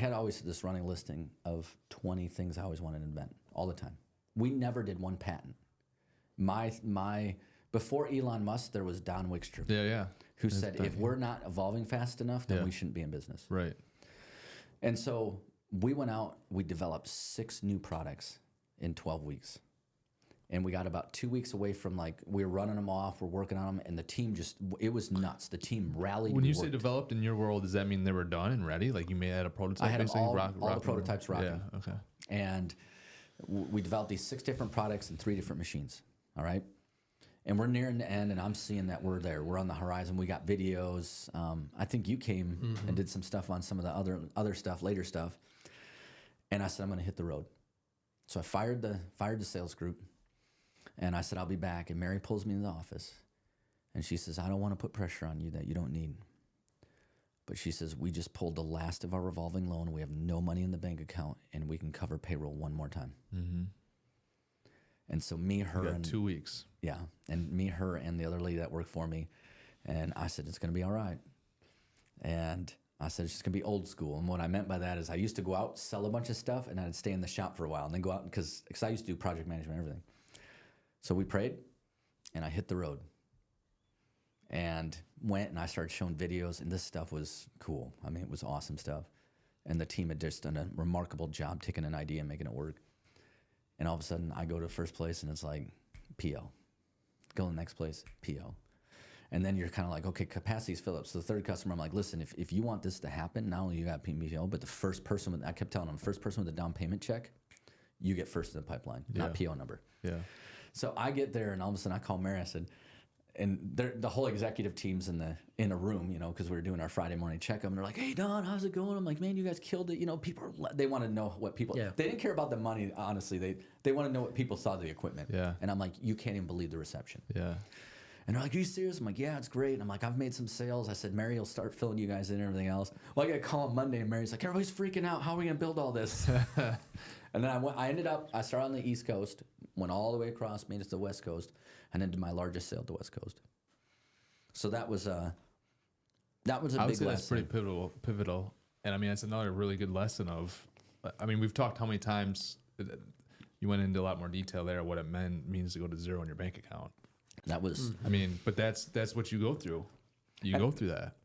had always this running listing of 20 things I always wanted to invent all the time. We never did one patent. Before Elon Musk, there was Don Wickstrom. Who said, if we're not evolving fast enough, then we shouldn't be in business. Right. And so we went out, we developed 6 new products in 12 weeks. And we got about 2 weeks away from, like, we were running them off, we're working on them, and the team it was nuts. The team rallied. When you say developed in your world, does that mean they were done and ready? Like you may have a prototype? I had all the prototypes rocking. Yeah, okay. And we developed these 6 different products and 3 different machines, all right? And we're nearing the end, and I'm seeing that we're there. We're on the horizon. We got videos. I think you came and did some stuff on some of the other stuff, later stuff. And I said, I'm going to hit the road. So I fired the sales group, and I said, I'll be back. And Mary pulls me in the office, and she says, I don't want to put pressure on you that you don't need. But she says, we just pulled the last of our revolving loan. We have no money in the bank account, and we can cover payroll one more time. Mm-hmm. And so me, her, and 2 weeks. Yeah. And me, her, and the other lady that worked for me. And I said, it's going to be all right. And I said, it's just going to be old school. And what I meant by that is I used to go out, sell a bunch of stuff, and I'd stay in the shop for a while and then go out because I used to do project management and everything. So we prayed, and I hit the road and went, and I started showing videos, and this stuff was cool. I mean, it was awesome stuff. And the team had just done a remarkable job taking an idea and making it work. And all of a sudden, I go to first place, and it's like, PO. Go to the next place, PO. And then you're kind of like, okay, capacity's filled up. So the third customer, I'm like, listen, if you want this to happen, not only you got PO, but the first person, I kept telling them, first person with a down payment check, you get first in the pipeline, not PO number. Yeah. So I get there, and all of a sudden, I call Mary, I said, and the whole executive team's in a room, you know, because we were doing our Friday morning checkup, and they're like, hey, Don, how's it going? I'm like, man, you guys killed it. You know, they want to know what people, they didn't care about the money, honestly. They want to know what people saw of the equipment. Yeah. And I'm like, you can't even believe the reception. Yeah. And they're like, are you serious? I'm like, yeah, it's great. And I'm like, I've made some sales. I said, Mary will start filling you guys in and everything else. Well, I got a call on Monday, and Mary's like, everybody's freaking out. How are we going to build all this? And then I started on the East Coast, went all the way across, made it to the West Coast, and then did my largest sale to the West Coast. So that was a big lesson. I would say that's pretty pivotal. And I mean, it's another really good lesson of, I mean, we've talked how many times you went into a lot more detail there, what it means to go to zero in your bank account. That was, I mean, but that's what you go through. You go through that.